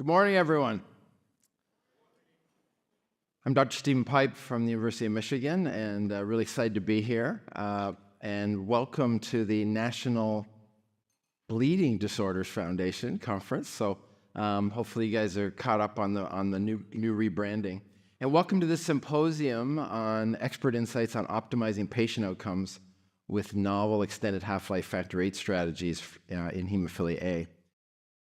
Good morning, everyone. I'm Dr. Steven Pipe from the University of Michigan, and really excited to be here. And welcome to the National Bleeding Disorders Foundation conference. So hopefully you guys are caught up on the new rebranding. And welcome to this symposium on expert insights on optimizing patient outcomes with novel extended half-life Factor VIII strategies in Hemophilia A.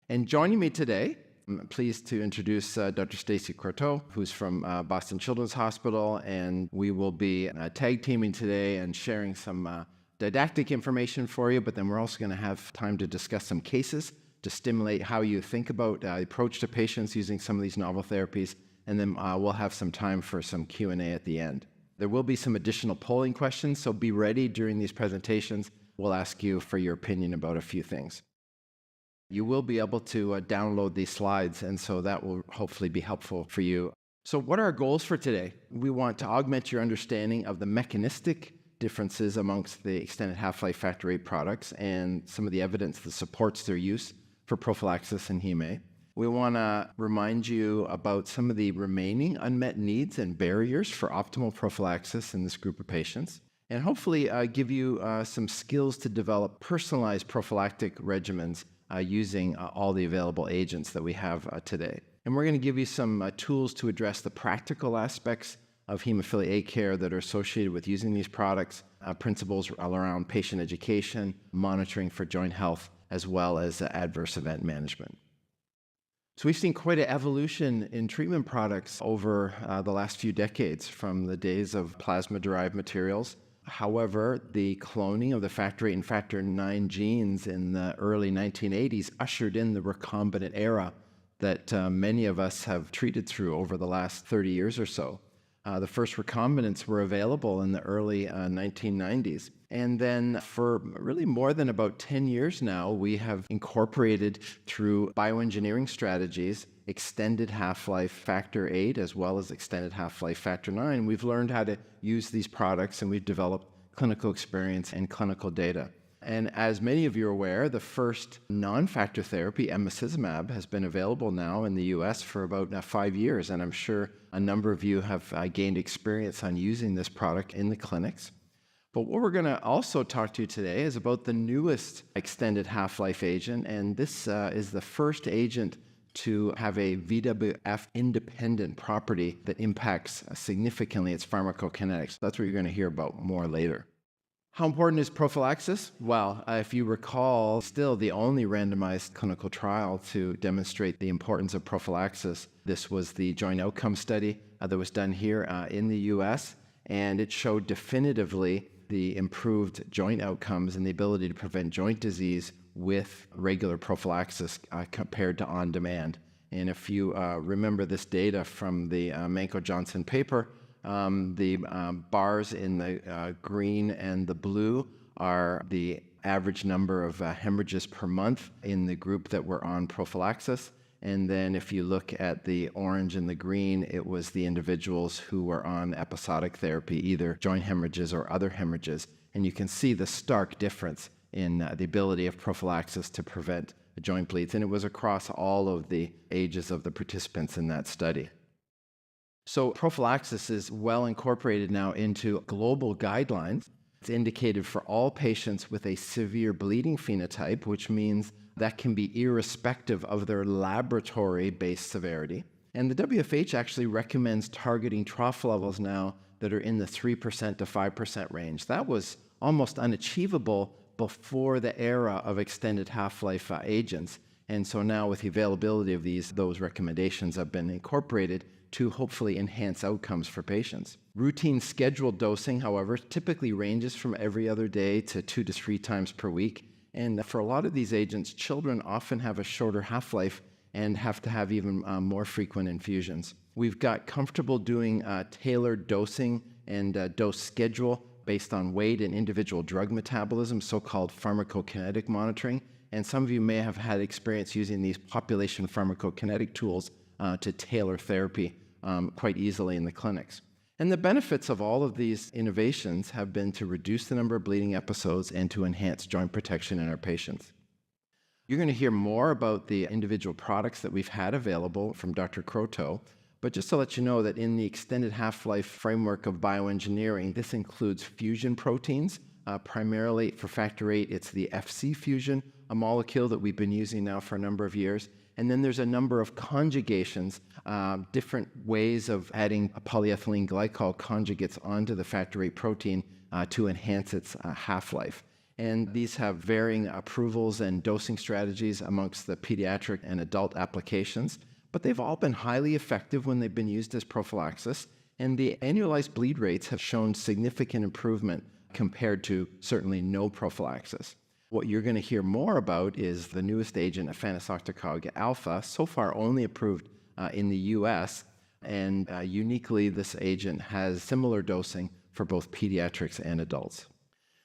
And joining me today, I'm pleased to introduce Dr. Stacy Croteau, who's from Boston Children's Hospital, and we will be tag teaming today and sharing some didactic information for you, but then we're also going to have time to discuss some cases to stimulate how you think about the approach to patients using some of these novel therapies, and then we'll have some time for some Q&A at the end. There will be some additional polling questions, so be ready during these presentations. We'll ask you for your opinion about a few things. You will be able to download these slides, and so that will hopefully be helpful for you. So what are our goals for today? We want to augment your understanding of the mechanistic differences amongst the extended half-life Factor VIII products and some of the evidence that supports their use for prophylaxis in Heme. We want to remind you about some of the remaining unmet needs and barriers for optimal prophylaxis in this group of patients, and hopefully give you some skills to develop personalized prophylactic regimens using all the available agents that we have today. And we're going to give you some tools to address the practical aspects of Hemophilia A care that are associated with using these products, principles around patient education, monitoring for joint health, as well as adverse event management. So we've seen quite an evolution in treatment products over the last few decades, from the days of plasma-derived materials. However, the cloning of the Factor VIII and Factor IX genes in the early 1980s ushered in the recombinant era that many of us have treated through over the last 30 years or so. The first recombinants were available in the early 1990s. And then for really more than about 10 years now, we have incorporated through bioengineering strategies extended half-life Factor VIII as well as extended half-life Factor IX. We've learned how to use these products, and we've developed clinical experience and clinical data. And as many of you are aware, the first non-factor therapy, Emicizumab, has been available now in the US for about 5 years, and I'm sure a number of you have gained experience on using this product in the clinics. But what we're going to also talk to you today is about the newest extended half-life agent, and this is the first agent to have a VWF-independent property that impacts significantly its pharmacokinetics. That's what you're going to hear about more later. How important is prophylaxis? Well, if you recall, still the only randomized clinical trial to demonstrate the importance of prophylaxis. This was the joint outcome study that was done here in the US, and it showed definitively the improved joint outcomes and the ability to prevent joint disease with regular prophylaxis compared to on-demand. And if you remember this data from the Manco-Johnson paper, the bars in the green and the blue are the average number of hemorrhages per month in the group that were on prophylaxis. And then if you look at the orange and the green, it was the individuals who were on episodic therapy, either joint hemorrhages or other hemorrhages. And you can see the stark difference in the ability of prophylaxis to prevent joint bleeds. And it was across all of the ages of the participants in that study. So prophylaxis is well incorporated now into global guidelines. It's indicated for all patients with a severe bleeding phenotype, which means that can be irrespective of their laboratory-based severity. And the WFH actually recommends targeting trough levels now that are in the 3% to 5% range. That was almost unachievable before the era of extended half-life agents. And so now with the availability of those recommendations have been incorporated to hopefully enhance outcomes for patients. Routine scheduled dosing, however, typically ranges from every other day to 2 to 3 times per week. And for a lot of these agents, children often have a shorter half-life and have to have even more frequent infusions. We've got comfortable doing tailored dosing and dose schedule based on weight and individual drug metabolism, so-called pharmacokinetic monitoring. And some of you may have had experience using these population pharmacokinetic tools to tailor therapy quite easily in the clinics. And the benefits of all of these innovations have been to reduce the number of bleeding episodes and to enhance joint protection in our patients. You're going to hear more about the individual products that we've had available from Dr. Croteau. But just to let you know that in the extended half-life framework of bioengineering, this includes fusion proteins. Primarily for Factor VIII, it's the Fc fusion, a molecule that we've been using now for a number of years. And then there's a number of conjugations, different ways of adding polyethylene glycol conjugates onto the Factor VIII protein to enhance its half-life. And these have varying approvals and dosing strategies amongst the pediatric and adult applications, but they've all been highly effective when they've been used as prophylaxis, and the annualized bleed rates have shown significant improvement compared to certainly no prophylaxis. What you're going to hear more about is the newest agent, Efanesoctocog Alfa, so far only approved in the US, and uniquely this agent has similar dosing for both pediatrics and adults.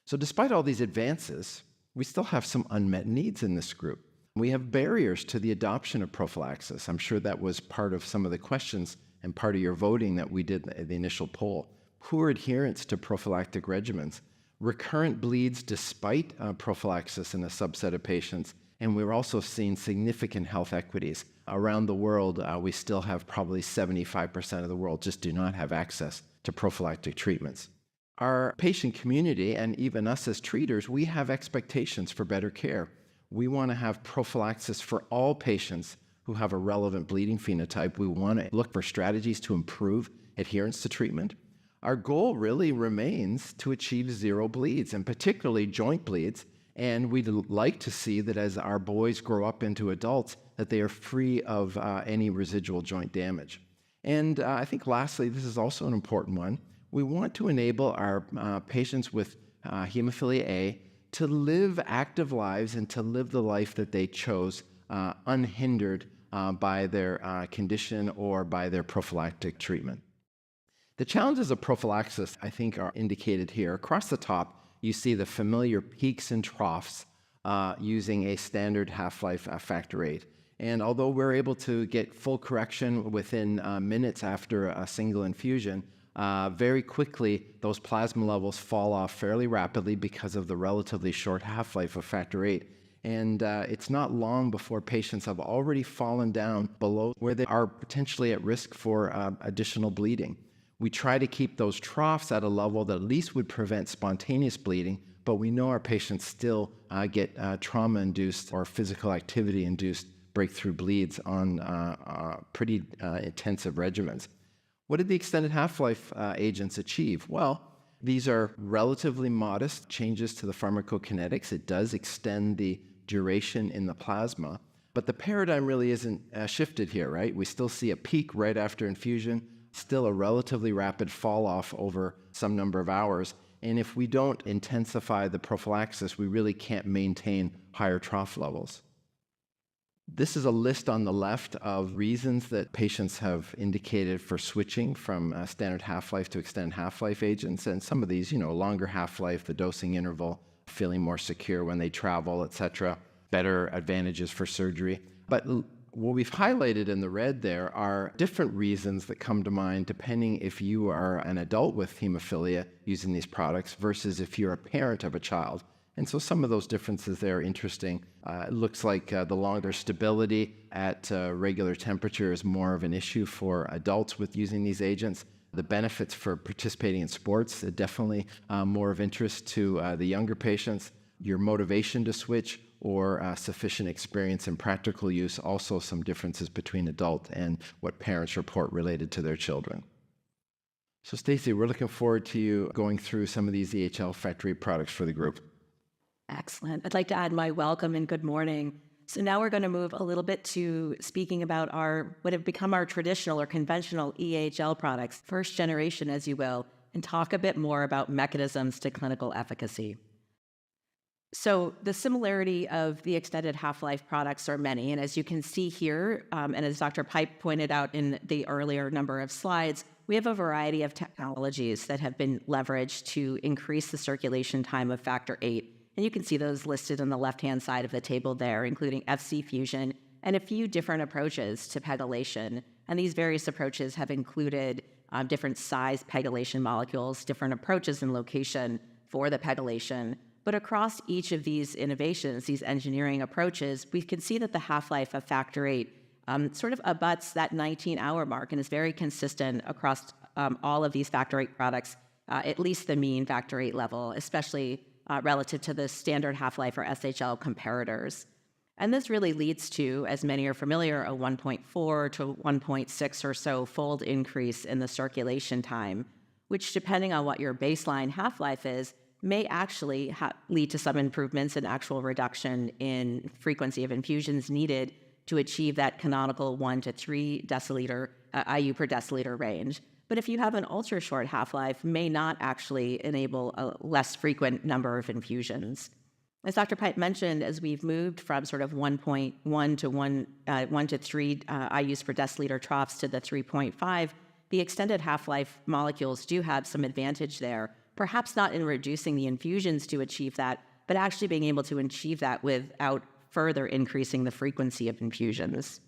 So despite all these advances, we still have some unmet needs in this group. We have barriers to the adoption of prophylaxis. I'm sure that was part of some of the questions and part of your voting that we did in the initial poll. Poor adherence to prophylactic regimens, recurrent bleeds despite prophylaxis in a subset of patients, and we're also seeing significant health equities. Around the world, we still have probably 75% of the world just do not have access to prophylactic treatments. Our patient community, and even us as treaters, we have expectations for better care. We want to have prophylaxis for all patients who have a relevant bleeding phenotype. We want to look for strategies to improve adherence to treatment. Our goal really remains to achieve zero bleeds, and particularly joint bleeds. And we'd like to see that as our boys grow up into adults, that they are free of any residual joint damage. And I think lastly, this is also an important one. We want to enable our patients with hemophilia A to live active lives and to live the life that they chose unhindered by their condition or by their prophylactic treatment. The challenges of prophylaxis, I think, are indicated here. Across the top, you see the familiar peaks and troughs using a standard half-life Factor VIII. And although we're able to get full correction within minutes after a single infusion, very quickly those plasma levels fall off fairly rapidly because of the relatively short half-life of Factor VIII. And it's not long before patients have already fallen down below where they are potentially at risk for additional bleeding. We try to keep those troughs at a level that at least would prevent spontaneous bleeding, but we know our patients still get trauma-induced or physical activity-induced breakthrough bleeds on pretty intensive regimens. What did the extended half-life agents achieve? Well, these are relatively modest changes to the pharmacokinetics. It does extend the duration in the plasma, but the paradigm really isn't shifted here, right? We still see a peak right after infusion, still a relatively rapid fall off over some number of hours. And if we don't intensify the prophylaxis, we really can't maintain higher trough levels. This is a list on the left of reasons that patients have indicated for switching from standard half-life to extended half-life agents. And some of these, longer half-life, the dosing interval, feeling more secure when they travel, etc., better advantages for surgery. But what we've highlighted in the red there are different reasons that come to mind depending if you are an adult with hemophilia using these products versus if you're a parent of a child. And so some of those differences there are interesting. It looks like the longer stability at regular temperature is more of an issue for adults with using these agents. The benefits for participating in sports are definitely more of interest to the younger patients. Your motivation to switch or sufficient experience in practical use, also some differences between adult and what parents report related to their children. So Stacy, we're looking forward to you going through some of these EHL Factor VIII products for the group. Excellent. I'd like to add my welcome and good morning. So now we're going to move a little bit to speaking about what have become our traditional or conventional EHL products, first generation, as you will, and talk a bit more about mechanisms to clinical efficacy. So the similarity of the extended half-life products are many, and as you can see here, and as Dr. Pipe pointed out in the earlier number of slides, we have a variety of technologies that have been leveraged to increase the circulation time of Factor VIII. And you can see those listed on the left-hand side of the table there, including Fc fusion and a few different approaches to pegylation. And these various approaches have included different size pegylation molecules, different approaches and location for the pegylation. But across each of these innovations, these engineering approaches, we can see that the half-life of Factor VIII sort of abuts that 19-hour mark and is very consistent across all of these Factor VIII products, at least the mean Factor VIII level, especially relative to the standard half-life or SHL comparators. And this really leads to, as many are familiar, a 1.4 to 1.6 or so fold increase in the circulation time, which, depending on what your baseline half-life is, may actually lead to some improvements in actual reduction in frequency of infusions needed to achieve that canonical 1 to 3 deciliter IU per deciliter range. But if you have an ultra-short half-life, may not actually enable a less frequent number of infusions. As Dr. Pipe mentioned, as we've moved from sort of 1.1 to 1 to 3 IUs per deciliter troughs to the 3.5, the extended half-life molecules do have some advantage there, perhaps not in reducing the infusions to achieve that, but actually being able to achieve that without further increasing the frequency of infusions.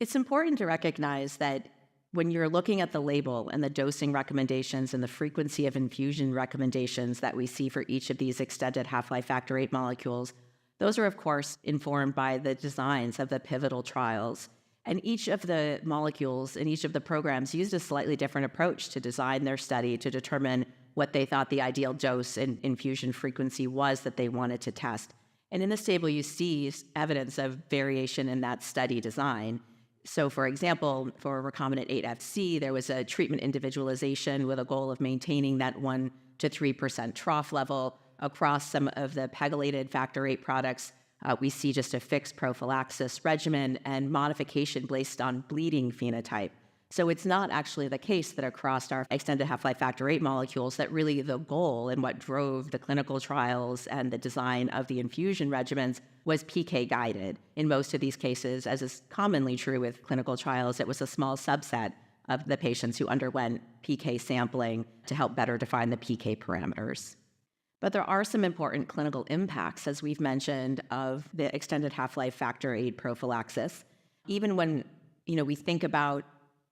It's important to recognize that when you're looking at the label and the dosing recommendations and the frequency of infusion recommendations that we see for each of these extended half-life Factor VIII molecules, those are, of course, informed by the designs of the pivotal trials. And each of the molecules in each of the programs used a slightly different approach to design their study to determine what they thought the ideal dose and infusion frequency was that they wanted to test. And in this table, you see evidence of variation in that study design. So, for example, for recombinant 8FC, there was a treatment individualization with a goal of maintaining that 1 to 3% trough level. Across some of the pegylated Factor VIII products, we see just a fixed prophylaxis regimen and modification based on bleeding phenotype. So it's not actually the case that across our extended half-life Factor VIII molecules that really the goal and what drove the clinical trials and the design of the infusion regimens was PK guided. In most of these cases, as is commonly true with clinical trials, it was a small subset of the patients who underwent PK sampling to help better define the PK parameters. But there are some important clinical impacts, as we've mentioned, of the extended half-life Factor VIII prophylaxis. Even when we think about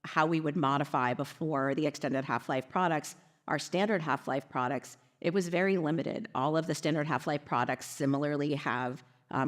how we would modify before the extended half-life products, our standard half-life products, it was very limited. All of the standard half-life products similarly have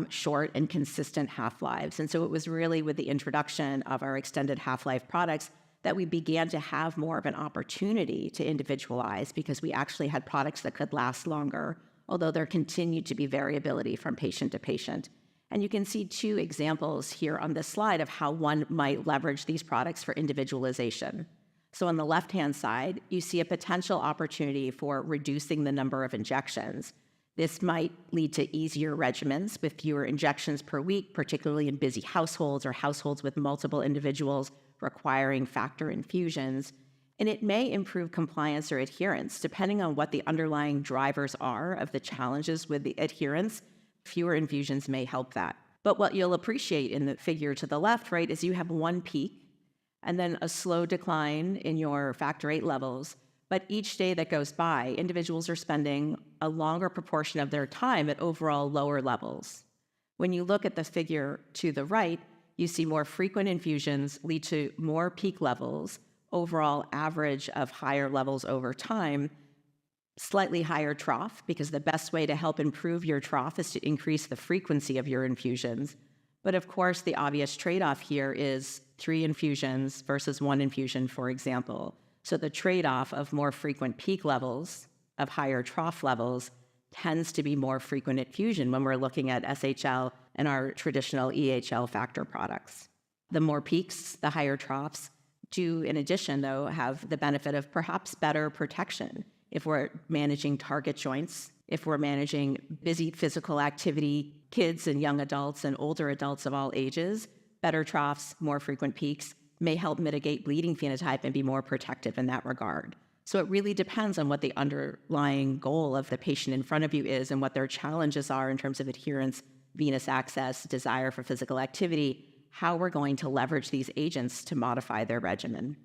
short and consistent half-lives. And so it was really with the introduction of our extended half-life products that we began to have more of an opportunity to individualize because we actually had products that could last longer, although there continued to be variability from patient to patient. And you can see two examples here on this slide of how one might leverage these products for individualization. So on the left-hand side, you see a potential opportunity for reducing the number of injections. This might lead to easier regimens with fewer injections per week, particularly in busy households or households with multiple individuals requiring factor infusions. And it may improve compliance or adherence, depending on what the underlying drivers are of the challenges with the adherence. Fewer infusions may help that. But what you'll appreciate in the figure to the left, right, is you have one peak and then a slow decline in your Factor VIII levels. But each day that goes by, individuals are spending a longer proportion of their time at overall lower levels. When you look at the figure to the right, you see more frequent infusions lead to more peak levels, overall average of higher levels over time, slightly higher trough, because the best way to help improve your trough is to increase the frequency of your infusions. But of course, the obvious trade-off here is 3 infusions versus 1 infusion, for example. So the trade-off of more frequent peak levels, of higher trough levels, tends to be more frequent infusion when we're looking at SHL and our traditional EHL factor products. The more peaks, the higher troughs, do in addition, though, have the benefit of perhaps better protection if we're managing target joints, if we're managing busy physical activity, kids and young adults and older adults of all ages. Better troughs, more frequent peaks may help mitigate bleeding phenotype and be more protective in that regard. So it really depends on what the underlying goal of the patient in front of you is and what their challenges are in terms of adherence, venous access, desire for physical activity, how we're going to leverage these agents to modify their regimen.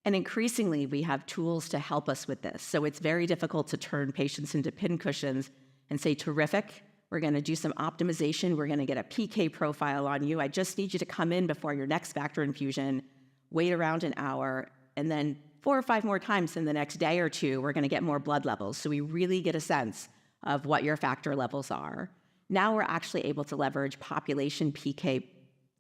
And increasingly, we have tools to help us with this. So it's very difficult to turn patients into pincushions and say, terrific, we're going to do some optimization. We're going to get a PK profile on you. I just need you to come in before your next factor infusion, wait around an hour, and then 4 or 5 more times in the next day or two, we're going to get more blood levels. So we really get a sense of what your factor levels are. Now we're actually able to leverage population PK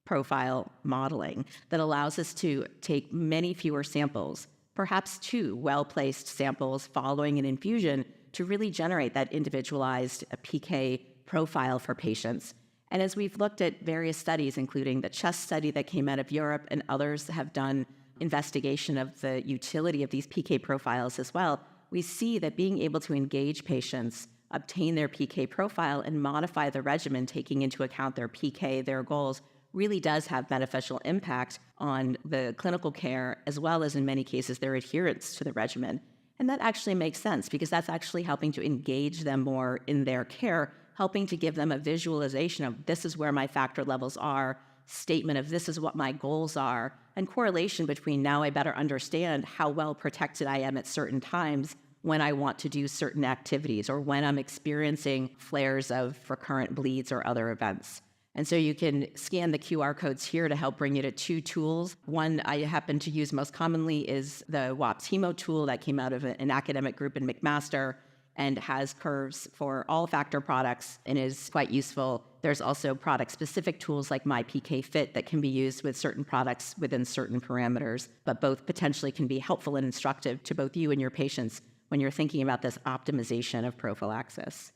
profile modeling that allows us to take many fewer samples, perhaps 2 well-placed samples following an infusion, to really generate that individualized PK profile for patients. And as we've looked at various studies, including the CHEST study that came out of Europe, and others have done investigation of the utility of these PK profiles as well, we see that being able to engage patients, obtain their PK profile, and modify the regimen, taking into account their PK, their goals, really does have beneficial impact on the clinical care, as well as in many cases their adherence to the regimen. And that actually makes sense, because that's actually helping to engage them more in their care, helping to give them a visualization of this is where my factor levels are, statement of this is what my goals are, and correlation between now I better understand how well protected I am at certain times when I want to do certain activities, or when I'm experiencing flares of recurrent bleeds or other events. And so you can scan the QR codes here to help bring you to 2 tools. One I happen to use most commonly is the WAPS Hemo tool that came out of an academic group in McMaster, and has curves for all factor products and is quite useful. There's also product-specific tools like MyPKFit that can be used with certain products within certain parameters, but both potentially can be helpful and instructive to both you and your patients when you're thinking about this optimization of prophylaxis.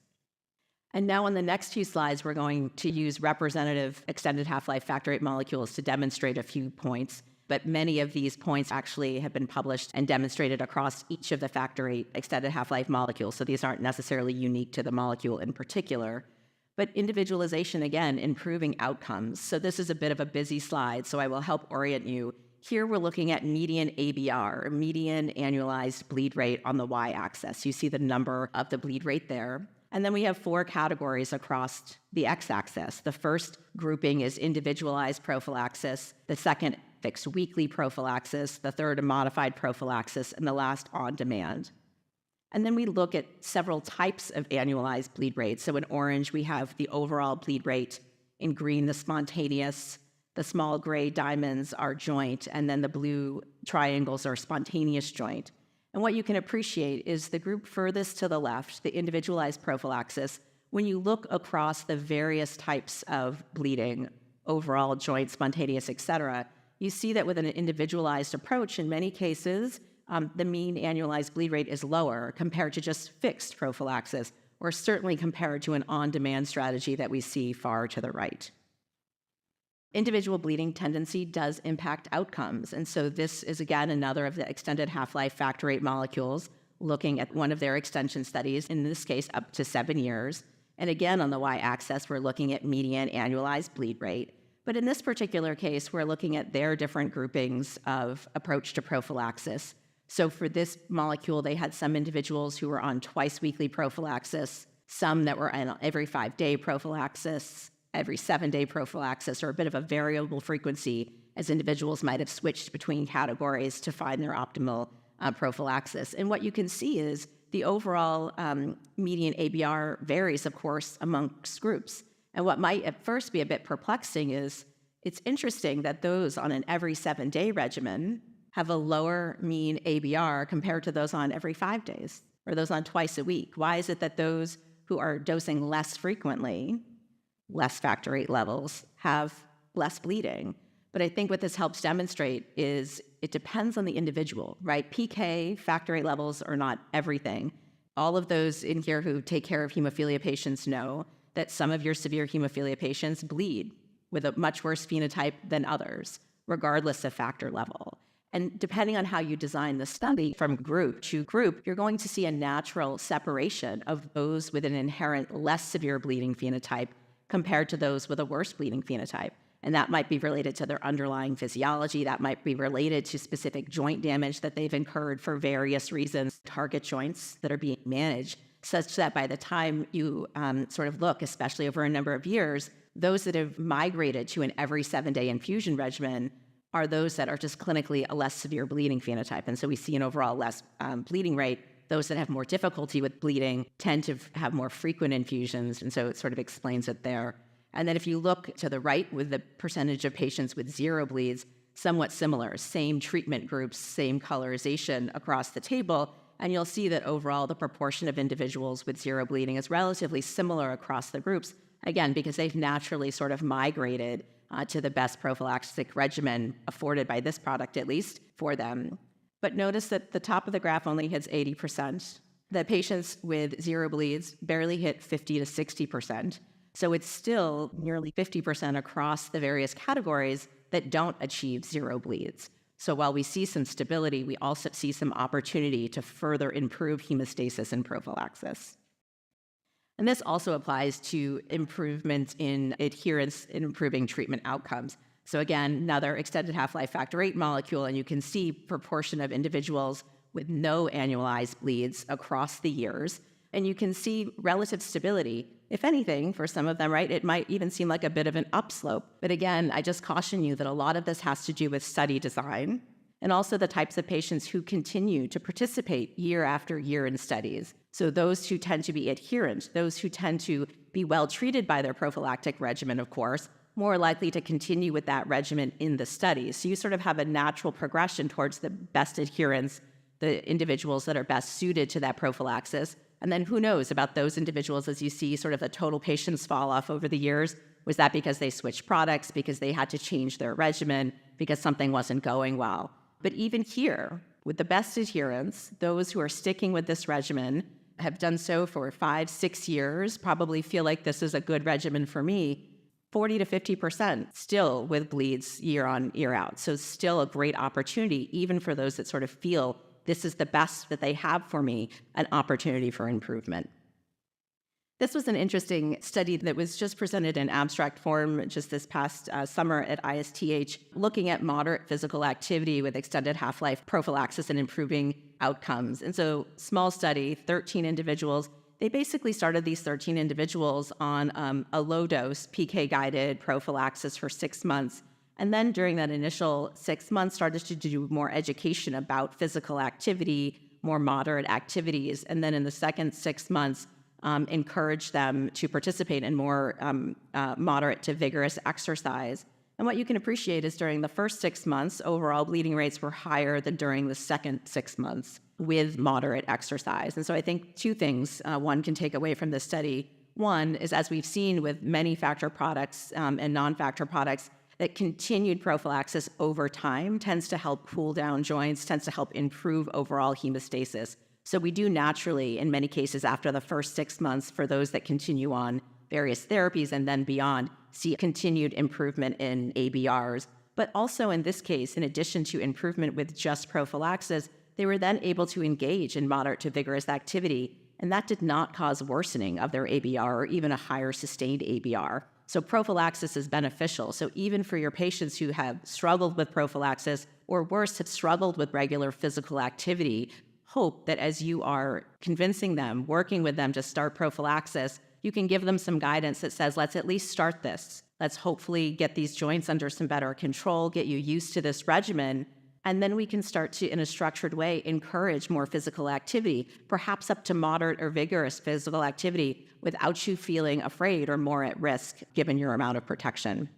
And now on the next few slides, we're going to use representative extended half-life factor VIII molecules to demonstrate a few points. But many of these points actually have been published and demonstrated across each of the factor VIII extended half-life molecules, so these aren't necessarily unique to the molecule in particular. But individualization, again, improving outcomes. So this is a bit of a busy slide, so I will help orient you. Here we're looking at median ABR, median annualized bleed rate on the y-axis. You see the number of the bleed rate there. And then we have 4 categories across the x-axis. The first grouping is individualized prophylaxis, the second fixed weekly prophylaxis, the third a modified prophylaxis, and the last on-demand. And then we look at several types of annualized bleed rates. So in orange, we have the overall bleed rate. In green, the spontaneous. The small gray diamonds are joint, and then the blue triangles are spontaneous joint. And what you can appreciate is the group furthest to the left, the individualized prophylaxis. When you look across the various types of bleeding, overall, joint, spontaneous, et cetera, you see that with an individualized approach, in many cases, the mean annualized bleed rate is lower compared to just fixed prophylaxis, or certainly compared to an on-demand strategy that we see far to the right. Individual bleeding tendency does impact outcomes, and so this is again another of the extended half-life factor VIII molecules, looking at one of their extension studies, in this case up to 7 years. And again, on the y-axis, we're looking at median annualized bleed rate. But in this particular case, we're looking at their different groupings of approach to prophylaxis. So for this molecule, they had some individuals who were on twice-weekly prophylaxis, some that were on every 5-day prophylaxis, every 7-day prophylaxis, or a bit of a variable frequency, as individuals might have switched between categories to find their optimal prophylaxis. And what you can see is the overall median ABR varies, of course, amongst groups. And what might at first be a bit perplexing is it's interesting that those on an every 7-day regimen have a lower mean ABR compared to those on every 5 days or those on twice a week. Why is it that those who are dosing less frequently, less factor VIII levels, have less bleeding? But I think what this helps demonstrate is it depends on the individual, right? PK, factor VIII levels are not everything. All of those in here who take care of hemophilia patients know that some of your severe hemophilia patients bleed with a much worse phenotype than others, regardless of factor level. And depending on how you design the study from group to group, you're going to see a natural separation of those with an inherent less severe bleeding phenotype compared to those with a worse bleeding phenotype. And that might be related to their underlying physiology. That might be related to specific joint damage that they've incurred for various reasons, target joints that are being managed, such that by the time you sort of look, especially over a number of years, those that have migrated to an every 7-day infusion regimen are those that are just clinically a less severe bleeding phenotype. And so we see an overall less bleeding rate. Those that have more difficulty with bleeding tend to have more frequent infusions, and so it sort of explains it there. And then if you look to the right with the percentage of patients with 0 bleeds, somewhat similar, same treatment groups, same colorization across the table. And you'll see that overall, the proportion of individuals with zero bleeding is relatively similar across the groups, again, because they've naturally sort of migrated to the best prophylactic regimen afforded by this product, at least for them. But notice that the top of the graph only hits 80%. The patients with zero bleeds barely hit 50 to 60%. So it's still nearly 50% across the various categories that don't achieve zero bleeds. So while we see some stability, we also see some opportunity to further improve hemostasis and prophylaxis. And this also applies to improvements in adherence in improving treatment outcomes. So again, another extended half-life Factor VIII molecule, and you can see proportion of individuals with no annualized bleeds across the years. And you can see relative stability. If anything, for some of them, right, it might even seem like a bit of an upslope. But again, I just caution you that a lot of this has to do with study design and also the types of patients who continue to participate year after year in studies. So those who tend to be adherent, those who tend to be well treated by their prophylactic regimen, of course, more likely to continue with that regimen in the studies. So you sort of have a natural progression towards the best adherence, the individuals that are best suited to that prophylaxis. And then who knows about those individuals as you see sort of the total patients fall off over the years. Was that because they switched products, because they had to change their regimen, because something wasn't going well? But even here, with the best adherence, those who are sticking with this regimen have done so for 5, 6 years, probably feel like this is a good regimen for me, 40 to 50% still with bleeds year on, year out. So still a great opportunity, even for those that sort of feel this is the best that they have for me, an opportunity for improvement. This was an interesting study that was just presented in abstract form just this past summer at ISTH, looking at moderate physical activity with extended half-life prophylaxis and improving outcomes. And so small study, 13 individuals. They basically started these 13 individuals on a low-dose PK-guided prophylaxis for 6 months. And then during that initial 6 months, started to do more education about physical activity, more moderate activities. And then in the second 6 months, encourage them to participate in more moderate to vigorous exercise. And what you can appreciate is during the first 6 months, overall bleeding rates were higher than during the second 6 months with moderate exercise. And so I think two things one can take away from this study. One is, as we've seen with many factor products and non-factor products, that continued prophylaxis over time tends to help cool down joints, tends to help improve overall hemostasis. So we do naturally, in many cases, after the first 6 months, for those that continue on various therapies and then beyond, see continued improvement in ABRs. But also in this case, in addition to improvement with just prophylaxis, they were then able to engage in moderate to vigorous activity, and that did not cause worsening of their ABR or even a higher sustained ABR. So prophylaxis is beneficial. So even for your patients who have struggled with prophylaxis, or worse, have struggled with regular physical activity, hope that as you are convincing them, working with them to start prophylaxis, you can give them some guidance that says, let's at least start this. Let's hopefully get these joints under some better control, get you used to this regimen, and then we can start to, in a structured way, encourage more physical activity, perhaps up to moderate or vigorous physical activity without you feeling afraid or more at risk given your amount of protection.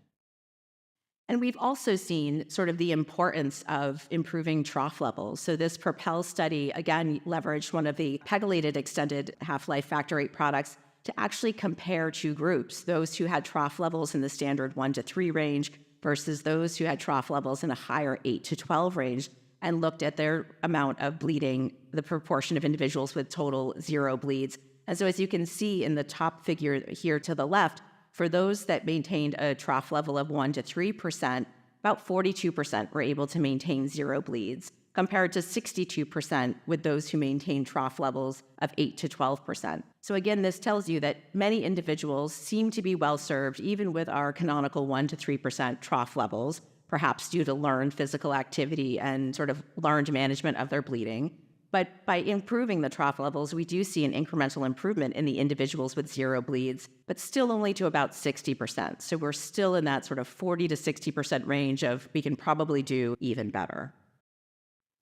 And we've also seen sort of the importance of improving trough levels. So this PROPEL study, again, leveraged one of the pegylated extended half-life Factor VIII products to actually compare two groups, those who had trough levels in the standard 1 to 3 range versus those who had trough levels in a higher 8 to 12 range, and looked at their amount of bleeding, the proportion of individuals with total 0 bleeds. And so as you can see in the top figure here to the left, for those that maintained a trough level of 1 to 3%, about 42% were able to maintain 0 bleeds, compared to 62% with those who maintained trough levels of 8 to 12%. So again, this tells you that many individuals seem to be well served, even with our canonical 1 to 3% trough levels, perhaps due to learned physical activity and sort of learned management of their bleeding. But by improving the trough levels, we do see an incremental improvement in the individuals with 0 bleeds, but still only to about 60%. So we're still in that sort of 40 to 60% range of we can probably do even better.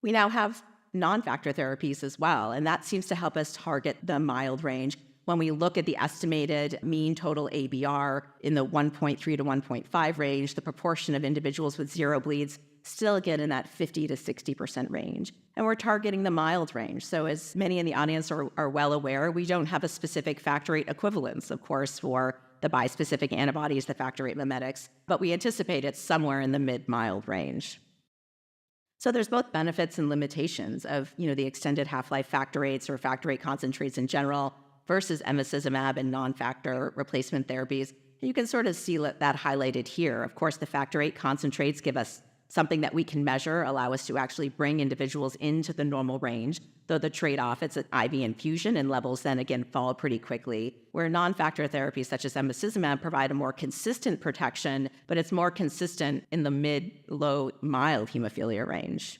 We now have non-factor therapies as well, and that seems to help us target the mild range. When we look at the estimated mean total ABR in the 1.3 to 1.5 range, the proportion of individuals with zero bleeds still get in that 50 to 60% range. And we're targeting the mild range. So as many in the audience are well aware, we don't have a specific Factor VIII equivalence, of course, for the bispecific antibodies, the Factor VIII mimetics, but we anticipate it's somewhere in the mid-mild range. So there's both benefits and limitations of, the extended half-life Factor VIIIs or Factor VIII concentrates in general versus Emicizumab and non-factor replacement therapies. And you can sort of see that highlighted here. Of course, the Factor VIII concentrates give us something that we can measure, allow us to actually bring individuals into the normal range, though the trade-off, it's an IV infusion and levels then again fall pretty quickly, where non-factor therapies such as Emicizumab provide a more consistent protection, but it's more consistent in the mid, low, mild hemophilia range.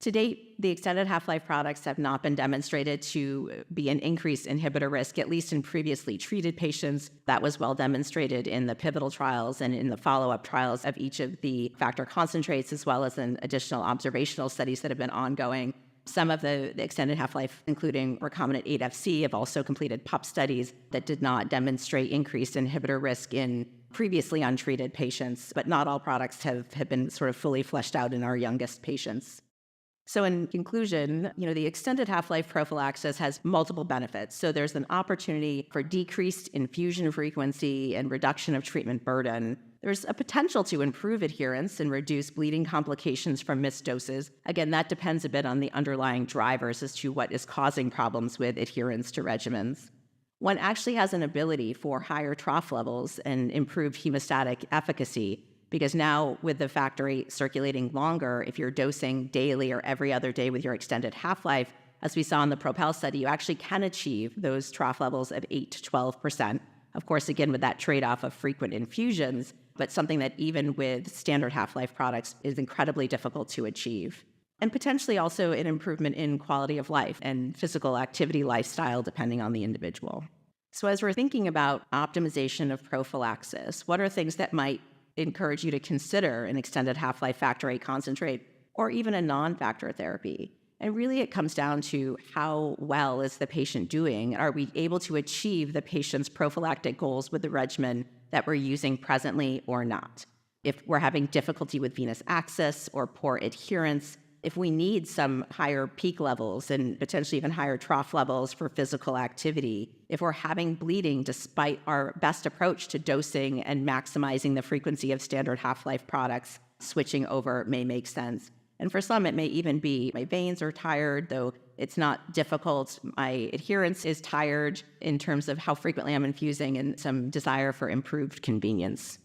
To date, the extended half-life products have not been demonstrated to be an increased inhibitor risk, at least in previously treated patients. That was well demonstrated in the pivotal trials and in the follow-up trials of each of the factor concentrates, as well as in additional observational studies that have been ongoing. Some of the extended half-life, including recombinant 8FC, have also completed PUP studies that did not demonstrate increased inhibitor risk in previously untreated patients, but not all products have been sort of fully fleshed out in our youngest patients. So in conclusion, the extended half-life prophylaxis has multiple benefits. So there's an opportunity for decreased infusion frequency and reduction of treatment burden. There's a potential to improve adherence and reduce bleeding complications from missed doses. Again, that depends a bit on the underlying drivers as to what is causing problems with adherence to regimens. One actually has an ability for higher trough levels and improved hemostatic efficacy, because now with the Factor VIII circulating longer, if you're dosing daily or every other day with your extended half-life, as we saw in the PROPEL study, you actually can achieve those trough levels of 8 to 12%. Of course, again, with that trade-off of frequent infusions, but something that even with standard half-life products is incredibly difficult to achieve. And potentially also an improvement in quality of life and physical activity lifestyle, depending on the individual. So as we're thinking about optimization of prophylaxis, what are things that might encourage you to consider an extended half-life Factor VIII concentrate or even a non-factor therapy? And really it comes down to how well is the patient doing? Are we able to achieve the patient's prophylactic goals with the regimen that we're using presently or not? If we're having difficulty with venous access or poor adherence, if we need some higher peak levels and potentially even higher trough levels for physical activity, if we're having bleeding despite our best approach to dosing and maximizing the frequency of standard half-life products, switching over may make sense. And for some, it may even be my veins are tired, though it's not difficult. My adherence is tired in terms of how frequently I'm infusing and some desire for improved convenience.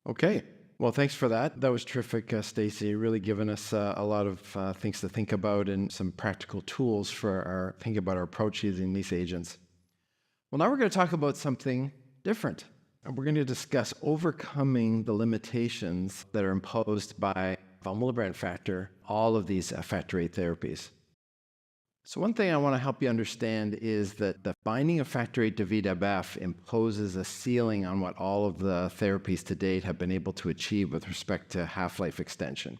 Okay. Well, thanks for that. That was terrific, Stacy. Really giving us a lot of things to think about and some practical tools for thinking about our approach using these agents. Well, now we're going to talk about something different. And we're going to discuss overcoming the limitations that are imposed by Willebrand factor, all of these Factor VIII therapies. So one thing I want to help you understand is that the binding of Factor VIII to VEGF imposes a ceiling on what all of the therapies to date have been able to achieve with respect to half-life extension.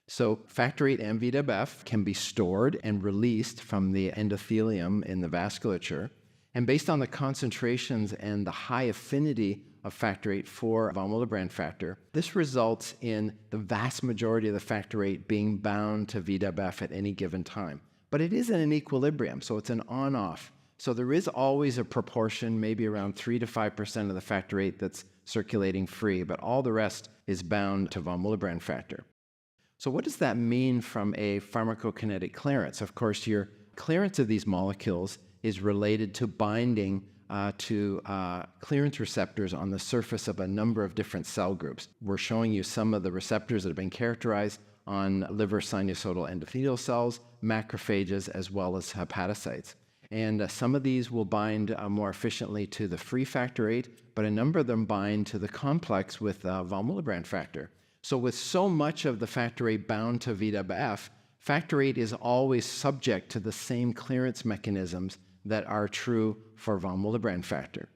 So Factor VIII and VEGF can be stored and released from the endothelium in the vasculature, and based on the concentrations and the high affinity of Factor VIII for von Willebrand factor, this results in the vast majority of the Factor VIII being bound to VEGF at any given time. But it is in an equilibrium, so it's an on-off. So there is always a proportion, maybe around 3 to 5% of the Factor VIII that's circulating free, but all the rest is bound to von Willebrand factor. So what does that mean from a pharmacokinetic clearance? Of course, your clearance of these molecules is related to binding to clearance receptors on the surface of a number of different cell groups. We're showing you some of the receptors that have been characterized on liver sinusoidal endothelial cells, macrophages, as well as hepatocytes. And some of these will bind more efficiently to the free Factor VIII, but a number of them bind to the complex with von Willebrand factor. So with so much of the Factor VIII bound to VEGF, Factor VIII is always subject to the same clearance mechanisms that are true for von Willebrand factor.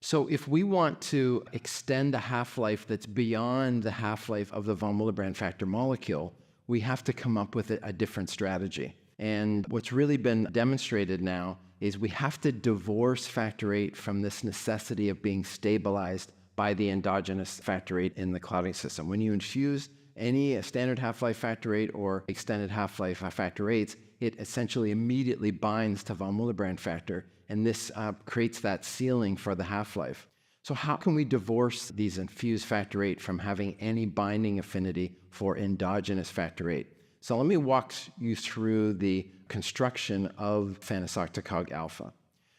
So if we want to extend a half-life that's beyond the half-life of the von Willebrand factor molecule, we have to come up with a different strategy. And what's really been demonstrated now is we have to divorce Factor VIII from this necessity of being stabilized by the endogenous Factor VIII in the clotting system. When you infuse any standard half-life Factor VIII or extended half-life Factor VIIIs, it essentially immediately binds to von Willebrand factor, and this creates that ceiling for the half-life. So how can we divorce these infused Factor VIII from having any binding affinity for endogenous Factor VIII? So let me walk you through the construction of Efanesoctocog alpha.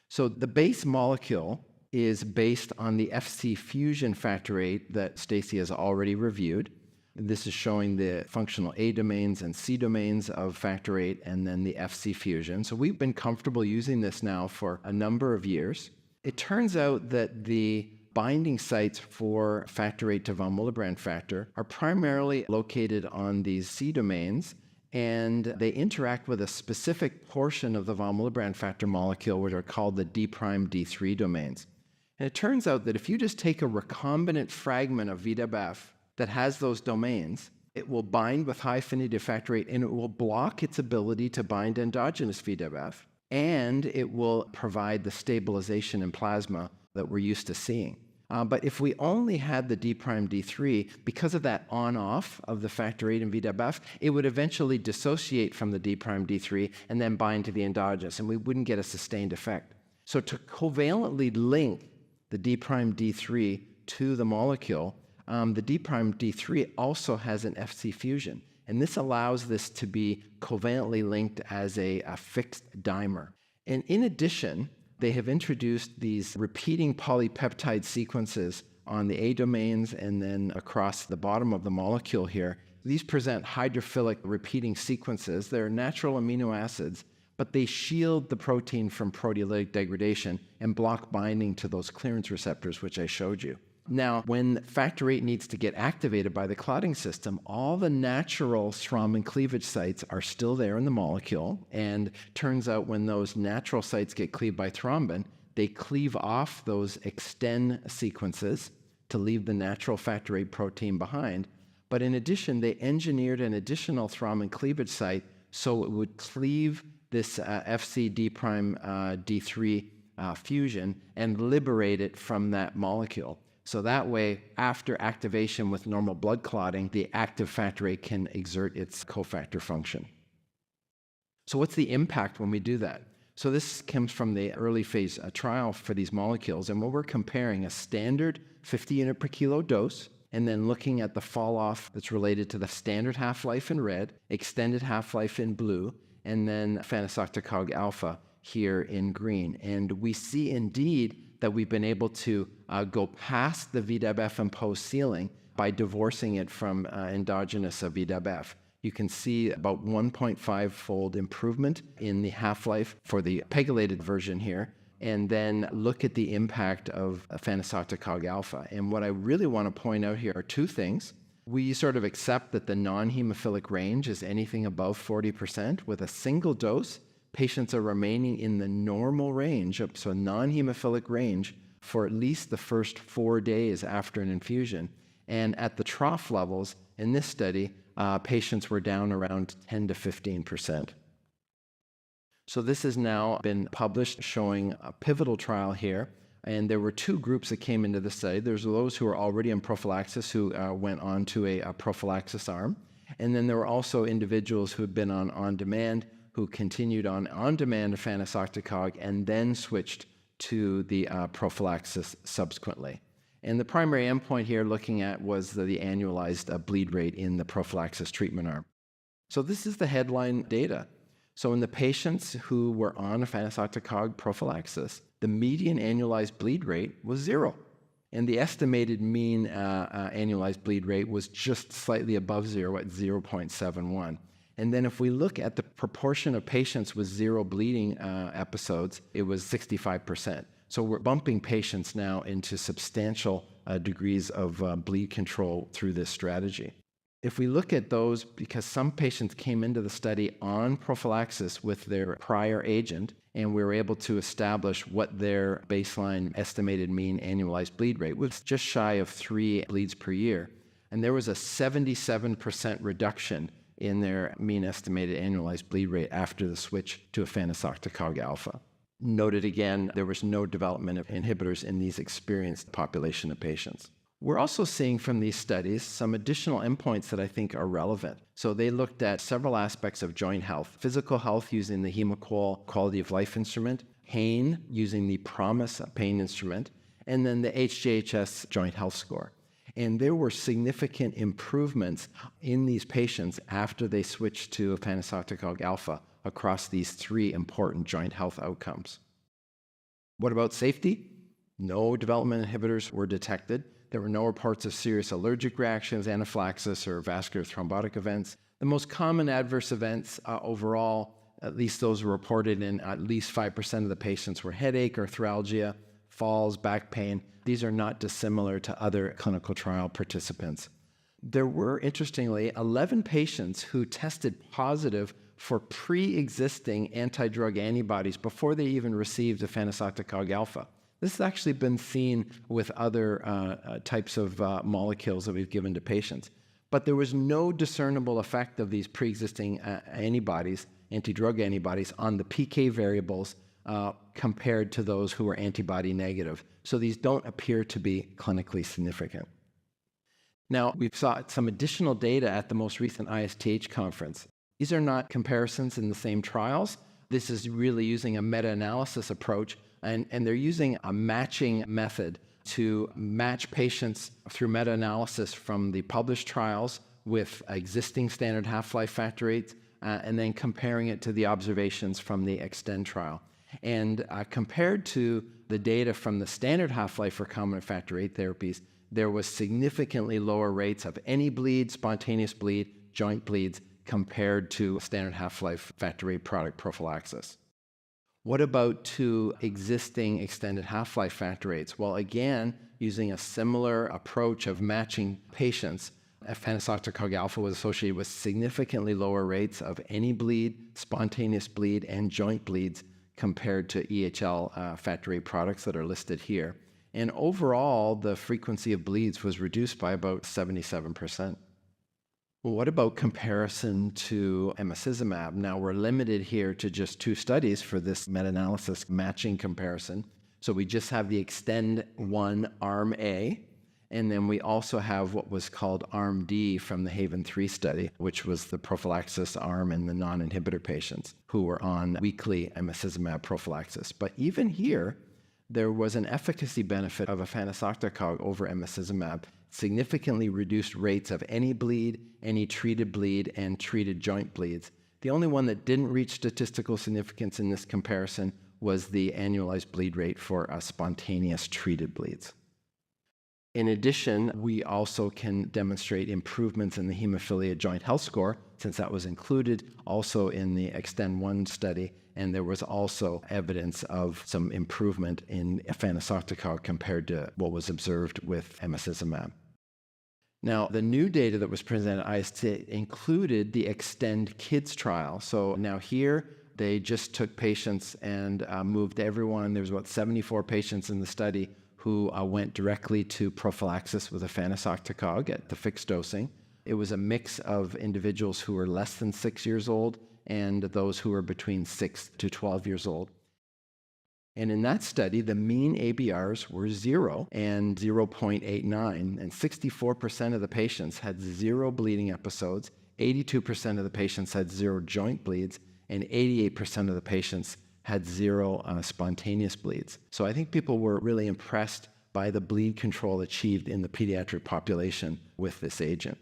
So the base molecule is based on the Fc fusion Factor VIII that Stacy has already reviewed. This is showing the functional A domains and C domains of Factor VIII and then the Fc fusion. So we've been comfortable using this now for a number of years. It turns out that the binding sites for Factor VIII to von Willebrand factor are primarily located on these C domains, and they interact with a specific portion of the von Willebrand factor molecule, which are called the D' D3 domains. And it turns out that if you just take a recombinant fragment of VWF that has those domains, it will bind with high affinity to Factor VIII, and it will block its ability to bind endogenous VWF, and it will provide the stabilization in plasma that we're used to seeing. But if we only had the D' D3, because of that on-off of the Factor VIII and VWF, it would eventually dissociate from the D' D3 and then bind to the endogenous, and we wouldn't get a sustained effect. So to covalently link the D' D3 to the molecule, the D' D3 also has an Fc fusion, and this allows this to be covalently linked as a fixed dimer. And in addition, they have introduced these repeating polypeptide sequences on the A domains and then across the bottom of the molecule here. These present hydrophilic repeating sequences. They're natural amino acids, but they shield the protein from proteolytic degradation and block binding to those clearance receptors, which I showed you. Now, when Factor VIII needs to get activated by the clotting system, all the natural thrombin cleavage sites are still there in the molecule, and turns out when those natural sites get cleaved by thrombin, they cleave off those extend sequences to leave the natural Factor VIII protein behind. But in addition, they engineered an additional thrombin cleavage site so it would cleave this Fc D' D3 fusion and liberate it from that molecule. So that way, after activation with normal blood clotting, the active Factor VIII can exert its cofactor function. So what's the impact when we do that? So this comes from the early phase trial for these molecules, and what we're comparing a standard 50 unit per kilo dose, and then looking at the fall off that's related to the standard half-life in red, extended half-life in blue, and then Efanesoctocog alpha here in green. And we see indeed that we've been able to go past the VWF imposed ceiling by divorcing it from endogenous VWF. You can see about 1.5-fold improvement in the half-life for the pegylated version here, and then look at the impact of Efanesoctocog alpha. And what I really want to point out here are two things. We sort of accept that the non-hemophilic range is anything above 40%. With a single dose, patients are remaining in the normal range, so non-hemophilic range, for at least the first 4 days after an infusion. And at the trough levels in this study, patients were down around 10 to 15%. So this has now been published showing a pivotal trial here. And there were two groups that came into the study. There's those who were already on prophylaxis who went on to a prophylaxis arm. And then there were also individuals who had been on demand, who continued on demand Efanesoctocog and then switched to the prophylaxis subsequently. And the primary endpoint here looking at was the annualized bleed rate in the prophylaxis treatment arm. So this is the headline data. So in the patients who were on Efanesoctocog prophylaxis, the median annualized bleed rate was 0. And the estimated mean annualized bleed rate was just slightly above 0 at 0.71. And then if we look at the proportion of patients with 0 bleeding episodes, it was 65%. So we're bumping patients now into substantial degrees of bleed control through this strategy. If we look at those, because some patients came into the study on prophylaxis with their prior agent, and we were able to establish what their baseline estimated mean annualized bleed rate was, just shy of 3 bleeds per year. And there was a 77% reduction in their mean estimated annualized bleed rate after the switch to Efanesoctocog alpha. Noted again, there was no development of inhibitors in these experienced population of patients. We're also seeing from these studies some additional endpoints that I think are relevant. So they looked at several aspects of joint health: physical health using the Hemoqual quality of life instrument, pain using the PROMIS pain instrument, and then the HJHS joint health score. And there were significant improvements in these patients after they switched to Efanesoctocog alpha across these three important joint health outcomes. What about safety? No development inhibitors were detected. There were no reports of serious allergic reactions, anaphylaxis, or vascular thrombotic events. The most common adverse events overall, at least those were reported in at least 5% of the patients, were headache, arthralgia, falls, back pain. These are not dissimilar to other clinical trial participants. There were, interestingly, 11 patients who tested positive for pre-existing anti-drug antibodies before they even received Efanesoctocog alpha. This has actually been seen with other types of molecules that we've given to patients. But there was no discernible effect of these pre-existing antibodies, anti-drug antibodies, on the PK variables compared to those who were antibody negative. So these don't appear to be clinically significant. Now, we saw some additional data at the most recent ISTH conference. These are not comparisons in the same trials. This is really using a meta-analysis approach, and they're using a matching method to match patients through meta-analysis from the published trials with existing standard half-life Factor VIII, and then comparing it to the observations from the XTEND trial. And compared to the data from the standard half-life recombinant Factor VIII therapies, there was significantly lower rates of any bleed, spontaneous bleed, joint bleeds, compared to standard half-life Factor VIII product prophylaxis. What about two existing extended half-life Factor VIIIs? Well, again, using a similar approach of matching patients, Efanesoctocog alpha was associated with significantly lower rates of any bleed, spontaneous bleed, and joint bleeds compared to EHL Factor VIII products that are listed here. And overall, the frequency of bleeds was reduced by about 77%. Well, what about comparison to Emicizumab? Now, we're limited here to just two studies for this meta-analysis matching comparison. So we just have the XTEND-1 Arm A, and then we also have what was called Arm D from the Haven-3 study, which was the prophylaxis arm in the non-inhibitor patients who were on weekly Emicizumab prophylaxis. But even here, there was an efficacy benefit of Efanesoctocog over Emicizumab, significantly reduced rates of any bleed, any treated bleed, and treated joint bleeds. The only one that didn't reach statistical significance in this comparison was the annualized bleed rate for spontaneous treated bleeds. In addition, we also can demonstrate improvements in the hemophilia joint health score, since that was included also in the XTEND-1 study, and there was also evidence of some improvement in Efanesoctocog compared to what was observed with Emicizumab. Now, the new data that was presented at IST included the XTEND-Kids trial. So now here, they just took patients and moved everyone. There was about 74 patients in the study who went directly to prophylaxis with Efanesoctocog at the fixed dosing. It was a mix of individuals who were less than 6 years old and those who were between 6 to 12 years old. And in that study, the mean ABRs were 0 and 0.89, and 64% of the patients had 0 bleeding episodes, 82% of the patients had 0 joint bleeds, and 88% of the patients had 0 spontaneous bleeds. So I think people were really impressed by the bleed control achieved in the pediatric population with this agent.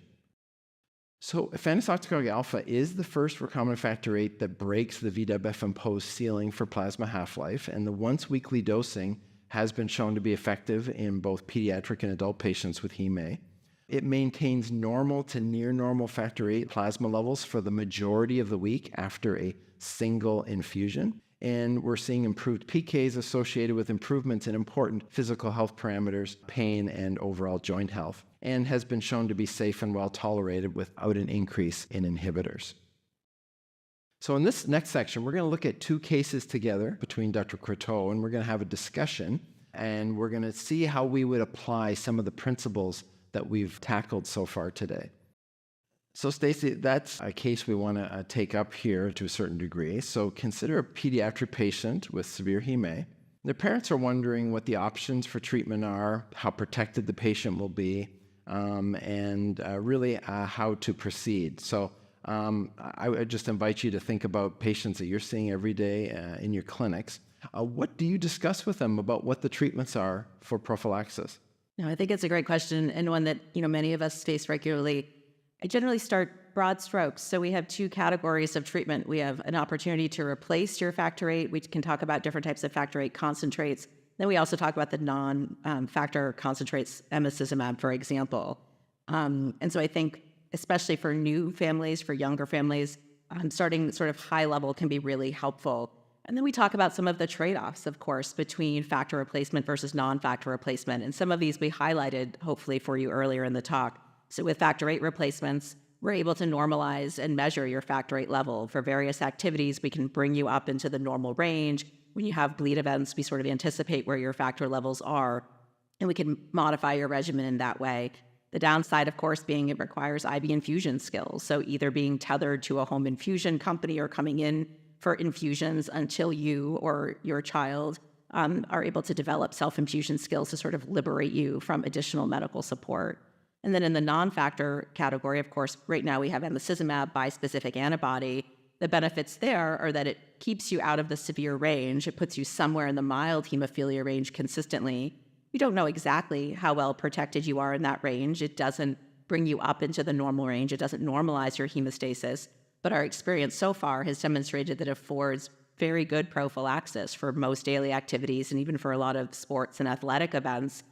So Efanesoctocog alpha is the first recombinant Factor VIII that breaks the VWF imposed ceiling for plasma half-life, and the once-weekly dosing has been shown to be effective in both pediatric and adult patients with Hem A. It maintains normal to near normal Factor VIII plasma levels for the majority of the week after a single infusion, and we're seeing improved PKs associated with improvements in important physical health parameters, pain, and overall joint health, and has been shown to be safe and well tolerated without an increase in inhibitors. So in this next section, we're going to look at two cases together between Dr. Croteau, and we're going to have a discussion, and we're going to see how we would apply some of the principles that we've tackled so far today. So, Stacy, that's a case we want to take up here to a certain degree. So, consider a pediatric patient with severe heme. Their parents are wondering what the options for treatment are, how protected the patient will be, and really how to proceed. So, I would just invite you to think about patients that you're seeing every day in your clinics. What do you discuss with them about what the treatments are for prophylaxis? No, I think it's a great question and one that, many of us face regularly. I generally start broad strokes. So we have two categories of treatment. We have an opportunity to replace your Factor VIII. We can talk about different types of Factor VIII concentrates. Then we also talk about the non-factor concentrates, Emicizumab, for example. And so I think, especially for new families, for younger families, starting sort of high level can be really helpful. And then we talk about some of the trade-offs, of course, between factor replacement versus non-factor replacement. And some of these we highlighted, hopefully, for you earlier in the talk. So with Factor VIII replacements, we're able to normalize and measure your Factor VIII level. For various activities, we can bring you up into the normal range. When you have bleed events, we sort of anticipate where your factor levels are, and we can modify your regimen in that way. The downside, of course, being it requires IV infusion skills. So either being tethered to a home infusion company or coming in for infusions until you or your child are able to develop self-infusion skills to sort of liberate you from additional medical support. And then in the non-factor category, of course, right now we have Emicizumab bispecific antibody. The benefits there are that it keeps you out of the severe range. It puts you somewhere in the mild hemophilia range consistently. We don't know exactly how well protected you are in that range. It doesn't bring you up into the normal range. It doesn't normalize your hemostasis. But our experience so far has demonstrated that it affords very good prophylaxis for most daily activities and even for a lot of sports and athletic events.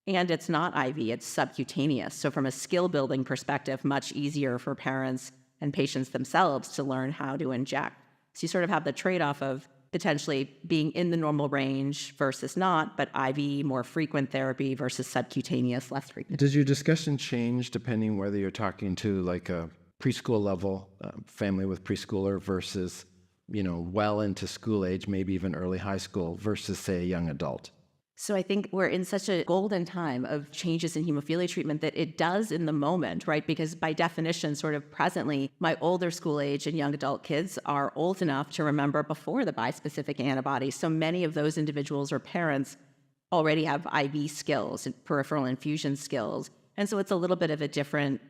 And it's not IV, it's subcutaneous. So from a skill building perspective, much easier for parents and patients themselves to learn how to inject. So you sort of have the trade-off of potentially being in the normal range versus not, but IV, more frequent therapy versus subcutaneous, less frequent. Does your discussion change depending whether you're talking to like a preschool level family with preschooler versus, well into school age, maybe even early high school versus, say, a young adult? So I think we're in such a golden time of changes in hemophilia treatment that it does in the moment, right? Because by definition, sort of presently, my older school age and young adult kids are old enough to remember before the bispecific antibody. So many of those individuals or parents already have IV skills and peripheral infusion skills. And so it's a little bit of a different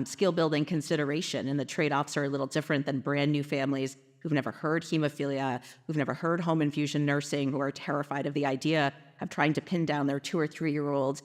skill building consideration, and the trade-offs are a little different than brand new families who've never heard hemophilia, who've never heard home infusion nursing, who are terrified of the idea of trying to pin down their 2 or 3-year-old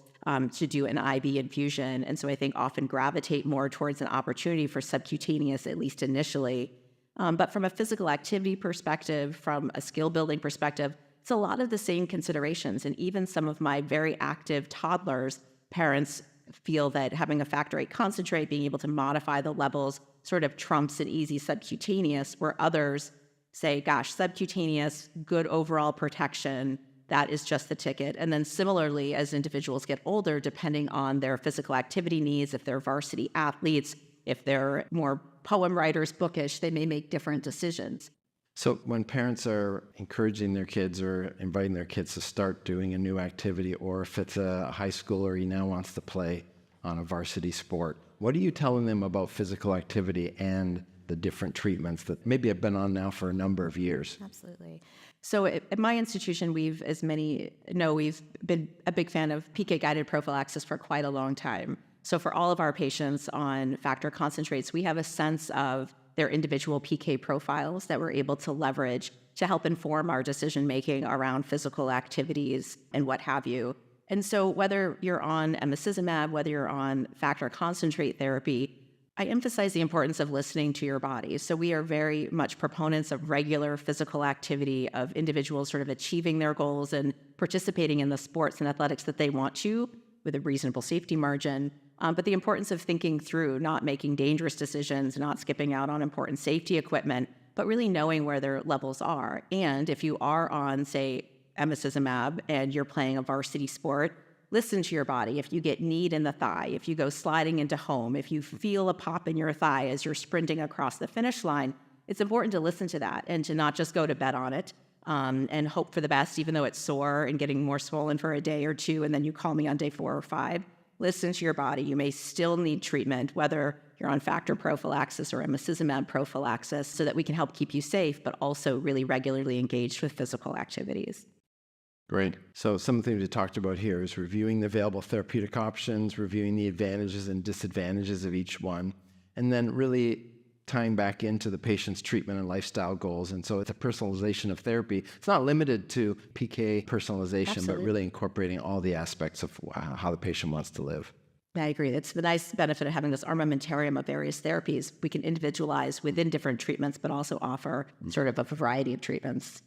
to do an IV infusion. And so I think often gravitate more towards an opportunity for subcutaneous, at least initially. But from a physical activity perspective, from a skill building perspective, it's a lot of the same considerations. And even some of my very active toddlers, parents feel that having a Factor VIII concentrate, being able to modify the levels, sort of trumps an easy subcutaneous, where others say, gosh, subcutaneous, good overall protection, that is just the ticket. And then similarly, as individuals get older, depending on their physical activity needs, if they're varsity athletes, if they're more poem writers, bookish, they may make different decisions. So when parents are encouraging their kids or inviting their kids to start doing a new activity, or if it's a high schooler he now wants to play on a varsity sport, what are you telling them about physical activity and the different treatments that maybe have been on now for a number of years? Absolutely. So at my institution, we've, as many know, we've been a big fan of PK-guided prophylaxis for quite a long time. So for all of our patients on factor concentrates, we have a sense of their individual PK profiles that we're able to leverage to help inform our decision-making around physical activities and what have you. And so whether you're on Emicizumab, whether you're on factor concentrate therapy, I emphasize the importance of listening to your body. So we are very much proponents of regular physical activity, of individuals sort of achieving their goals and participating in the sports and athletics that they want to with a reasonable safety margin. But the importance of thinking through, not making dangerous decisions, not skipping out on important safety equipment, but really knowing where their levels are. And if you are on, say, Emicizumab and you're playing a varsity sport, listen to your body. If you get kneed in the thigh, if you go sliding into home, if you feel a pop in your thigh as you're sprinting across the finish line, it's important to listen to that and to not just go to bed on it and hope for the best, even though it's sore and getting more swollen for a day or two, and then you call me on day 4 or 5. Listen to your body. You may still need treatment, whether you're on factor prophylaxis or emicizumab prophylaxis, so that we can help keep you safe, but also really regularly engaged with physical activities. Great. So some of the things we talked about here is reviewing the available therapeutic options, reviewing the advantages and disadvantages of each one, and then really tying back into the patient's treatment and lifestyle goals. And so it's a personalization of therapy. It's not limited to PK personalization, Absolutely. but really incorporating all the aspects of how the patient wants to live. I agree. It's the nice benefit of having this armamentarium of various therapies. We can individualize within different treatments, but also offer sort of a variety of treatments.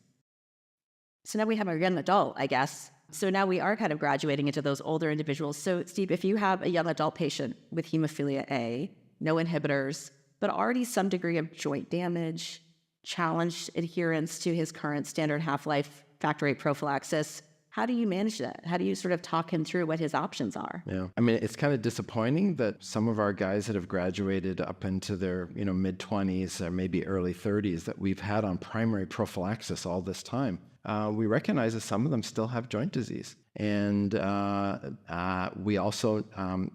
So now we have our young adult, I guess. So now we are kind of graduating into those older individuals. So Steve, if you have a young adult patient with hemophilia A, no inhibitors, but already some degree of joint damage, challenged adherence to his current standard half-life factor VIII prophylaxis, how do you manage that? How do you sort of talk him through what his options are? Yeah. I mean, it's kind of disappointing that some of our guys that have graduated up into their, mid-20s or maybe early 30s that we've had on primary prophylaxis all this time. We recognize that some of them still have joint disease. And we also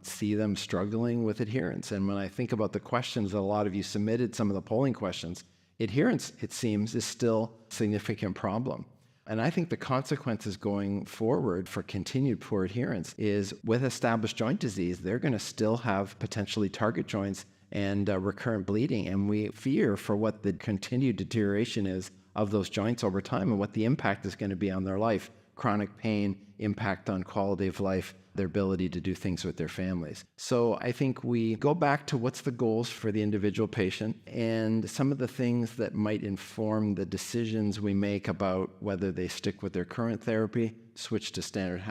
see them struggling with adherence. And when I think about the questions that a lot of you submitted, some of the polling questions, adherence, it seems, is still a significant problem. And I think the consequences going forward for continued poor adherence is with established joint disease, they're going to still have potentially target joints and recurrent bleeding. And we fear for what the continued deterioration is of those joints over time and what the impact is going to be on their life. Chronic pain, impact on quality of life, their ability to do things with their families. So I think we go back to what's the goals for the individual patient and some of the things that might inform the decisions we make about whether they stick with their current therapy, switch to standard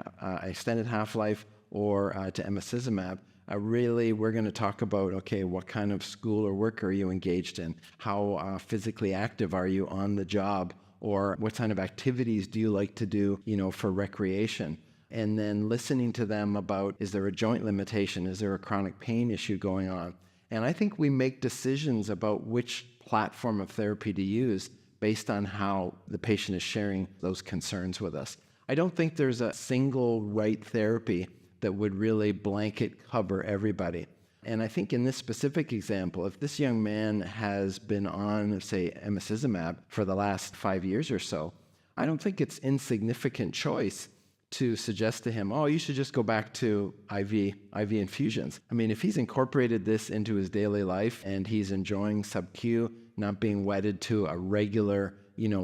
extended half-life, or to emicizumab. Really, we're going to talk about, okay, what kind of school or work are you engaged in? How physically active are you on the job? Or what kind of activities do you like to do, for recreation? And then listening to them about, is there a joint limitation? Is there a chronic pain issue going on? And I think we make decisions about which platform of therapy to use based on how the patient is sharing those concerns with us. I don't think there's a single right therapy that would really blanket cover everybody. And I think in this specific example, if this young man has been on, say, emicizumab for the last 5 years or so, I don't think it's insignificant choice to suggest to him, oh, you should just go back to IV infusions. I mean, if he's incorporated this into his daily life and he's enjoying sub-Q, not being wedded to a regular,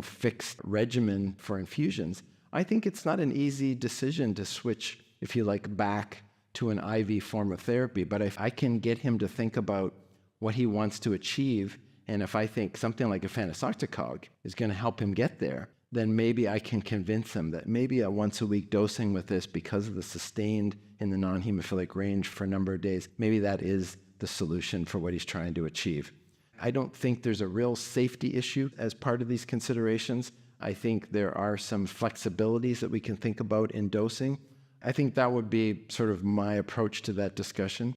fixed regimen for infusions, I think it's not an easy decision to switch, if you like, back to an IV form of therapy. But if I can get him to think about what he wants to achieve, and if I think something like Efanesoctocog is going to help him get there, then maybe I can convince him that maybe a once-a-week dosing with this, because of the sustained in the non-hemophilic range for a number of days, maybe that is the solution for what he's trying to achieve. I don't think there's a real safety issue as part of these considerations. I think there are some flexibilities that we can think about in dosing. I think that would be sort of my approach to that discussion.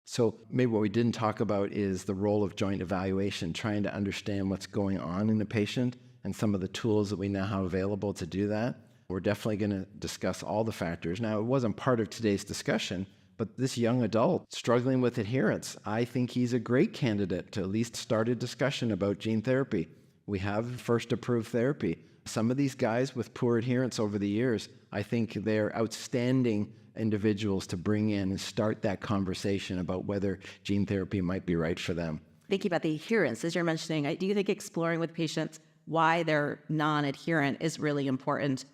So maybe what we didn't talk about is the role of joint evaluation, trying to understand what's going on in the patient and some of the tools that we now have available to do that. We're definitely going to discuss all the factors. Now, it wasn't part of today's discussion, but this young adult struggling with adherence, I think he's a great candidate to at least start a discussion about gene therapy. We have first approved therapy. Some of these guys with poor adherence over the years, I think they're outstanding individuals to bring in and start that conversation about whether gene therapy might be right for them. Thinking about the adherence, as you're mentioning, do you think exploring with patients why they're non-adherent is really important?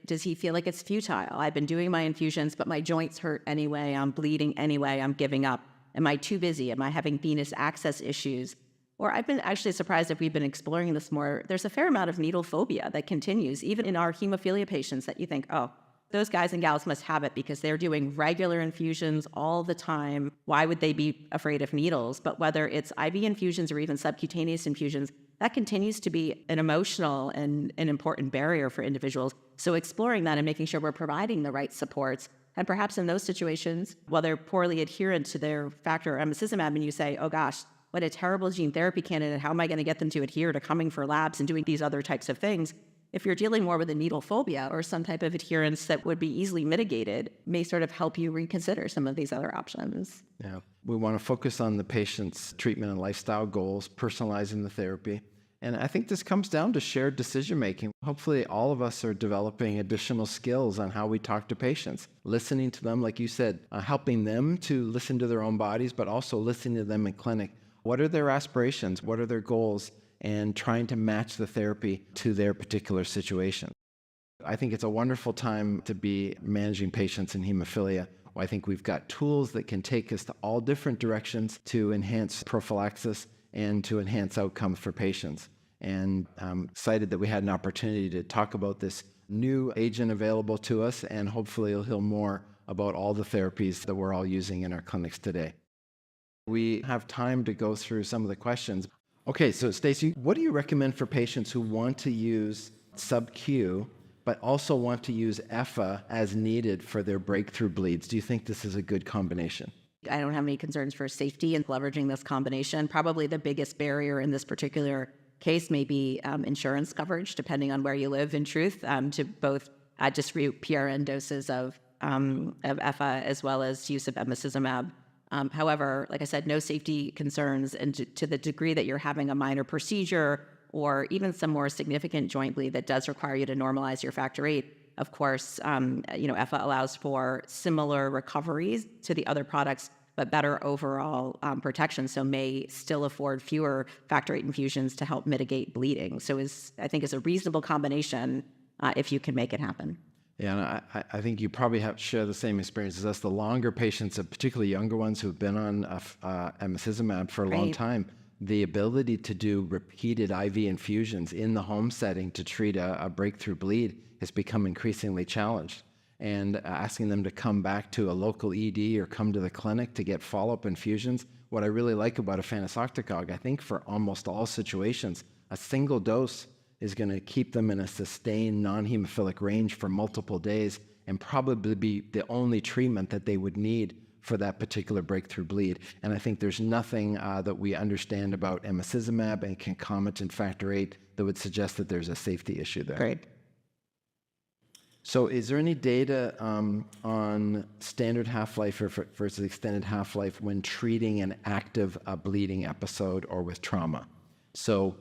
Does he feel like it's futile? I've been doing my infusions, but my joints hurt anyway. I'm bleeding anyway. I'm giving up. Am I too busy? Am I having venous access issues? Or I've been actually surprised if we've been exploring this more. There's a fair amount of needle phobia that continues, even in our hemophilia patients, that you think, oh, those guys and gals must have it because they're doing regular infusions all the time. Why would they be afraid of needles? But whether it's IV infusions or even subcutaneous infusions, that continues to be an emotional and an important barrier for individuals. So exploring that and making sure we're providing the right supports. And perhaps in those situations, while they're poorly adherent to their factor or emicizumab, and you say, oh gosh, what a terrible gene therapy candidate. How am I going to get them to adhere to coming for labs and doing these other types of things? If you're dealing more with a needle phobia or some type of adherence that would be easily mitigated, may sort of help you reconsider some of these other options. Yeah. We want to focus on the patient's treatment and lifestyle goals, personalizing the therapy. And I think this comes down to shared decision-making. Hopefully, all of us are developing additional skills on how we talk to patients, listening to them, like you said, helping them to listen to their own bodies, but also listening to them in clinic. What are their aspirations? What are their goals? And trying to match the therapy to their particular situation. I think it's a wonderful time to be managing patients in hemophilia. I think we've got tools that can take us to all different directions to enhance prophylaxis and to enhance outcomes for patients. And I'm excited that we had an opportunity to talk about this new agent available to us, and hopefully you'll hear more about all the therapies that we're all using in our clinics today. We have time to go through some of the questions. Okay, so Stacey, what do you recommend for patients who want to use sub-Q but also want to use EFA as needed for their breakthrough bleeds? Do you think this is a good combination? I don't have any concerns for safety in leveraging this combination. Probably the biggest barrier in this particular case may be insurance coverage, depending on where you live, in truth, to both distribute PRN doses of EFA as well as use of Emicizumab. However, like I said, no safety concerns, and to the degree that you're having a minor procedure or even some more significant joint bleed that does require you to normalize your Factor VIII, of course, EFA allows for similar recoveries to the other products, but better overall protection, so may still afford fewer Factor VIII infusions to help mitigate bleeding. So I think is a reasonable combination if you can make it happen. Yeah, and I think you probably share the same experience as us. The longer patients, particularly younger ones who've been on Emicizumab for a long time, the ability to do repeated IV infusions in the home setting to treat a breakthrough bleed has become increasingly challenged. And asking them to come back to a local ED or come to the clinic to get follow-up infusions. What I really like about Efanesoctocog, I think for almost all situations, a single dose is going to keep them in a sustained non-hemophilic range for multiple days and probably be the only treatment that they would need for that particular breakthrough bleed. And I think there's nothing that we understand about Emicizumab and concomitant Factor VIII that would suggest that there's a safety issue there. Great. So is there any data on standard half-life versus extended half-life when treating an active bleeding episode or with trauma? So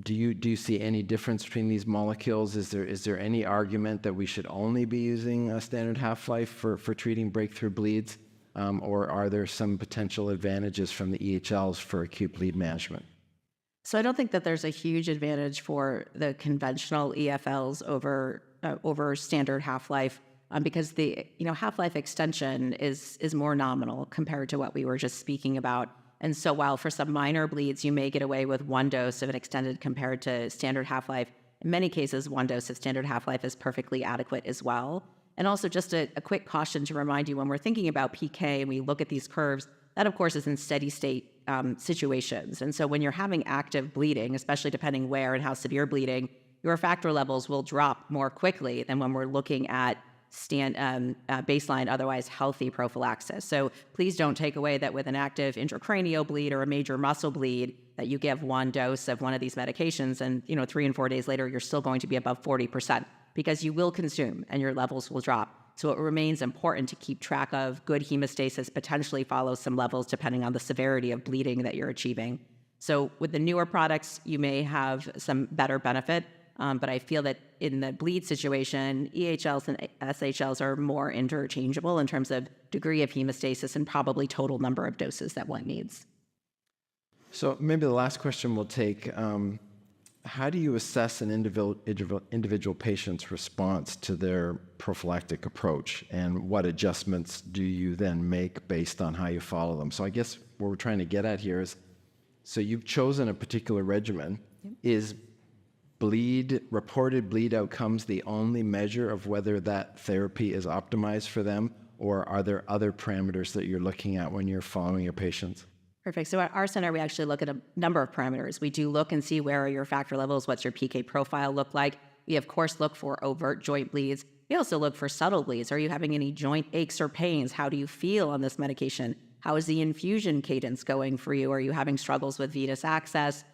do you see any difference between these molecules? Is there any argument that we should only be using a standard half-life for treating breakthrough bleeds? Or are there some potential advantages from the EHLs for acute bleed management? So I don't think that there's a huge advantage for the conventional EFLs over standard half-life because the half-life extension is more nominal compared to what we were just speaking about. And so while for some minor bleeds you may get away with one dose of an extended compared to standard half-life, in many cases one dose of standard half-life is perfectly adequate as well. And also just a quick caution to remind you, when we're thinking about PK and we look at these curves, that of course is in steady state situations. And so when you're having active bleeding, especially depending where and how severe bleeding, your factor levels will drop more quickly than when we're looking at baseline, otherwise healthy prophylaxis. So please don't take away that with an active intracranial bleed or a major muscle bleed that you give one dose of one of these medications and 3 and 4 days later you're still going to be above 40% because you will consume and your levels will drop. So it remains important to keep track of good hemostasis, potentially follow some levels depending on the severity of bleeding that you're achieving. So with the newer products, you may have some better benefit, but I feel that in the bleed situation, EHLs and SHLs are more interchangeable in terms of degree of hemostasis and probably total number of doses that one needs. So maybe the last question we'll take, how do you assess an individual patient's response to their prophylactic approach, and what adjustments do you then make based on how you follow them? So I guess what we're trying to get at here is, so you've chosen a particular regimen. Yep. Is reported bleed outcomes the only measure of whether that therapy is optimized for them, or are there other parameters that you're looking at when you're following your patients? Perfect. So at our center, we actually look at a number of parameters. We do look and see where are your factor levels, what's your PK profile look like. We, of course, look for overt joint bleeds. We also look for subtle bleeds. Are you having any joint aches or pains? How do you feel on this medication? How is the infusion cadence going for you? Are you having struggles with venous access,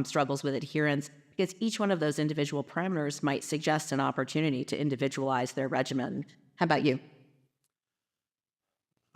struggles with adherence? Because each one of those individual parameters might suggest an opportunity to individualize their regimen. How about you?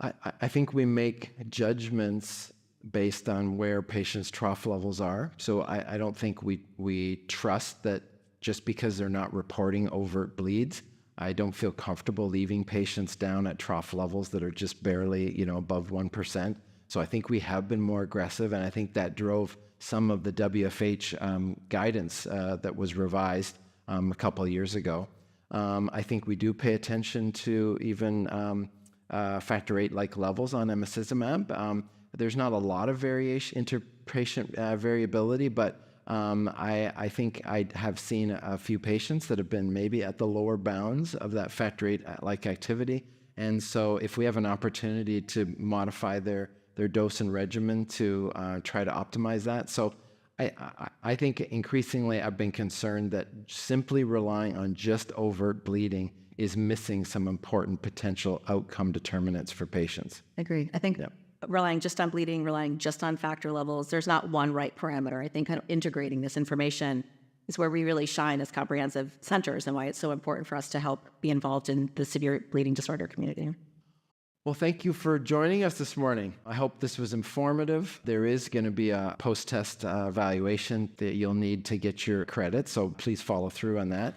I think we make judgments based on where patients' trough levels are. So I don't think we trust that just because they're not reporting overt bleeds. I don't feel comfortable leaving patients down at trough levels that are just barely, above 1%. So I think we have been more aggressive, and I think that drove some of the WFH guidance that was revised a couple of years ago. I think we do pay attention to even Factor VIII-like levels on Emicizumab. There's not a lot of variation, inter-patient variability, but I think I have seen a few patients that have been maybe at the lower bounds of that Factor VIII-like activity. And so if we have an opportunity to modify their dose and regimen to try to optimize that. So I think increasingly I've been concerned that simply relying on just overt bleeding is missing some important potential outcome determinants for patients. Agreed. I think relying just on bleeding, relying just on factor levels, there's not one right parameter. I think kind of integrating this information is where we really shine as comprehensive centers and why it's so important for us to help be involved in the severe bleeding disorder community. Well, thank you for joining us this morning. I hope this was informative. There is going to be a post-test evaluation that you'll need to get your credit, so please follow through on that.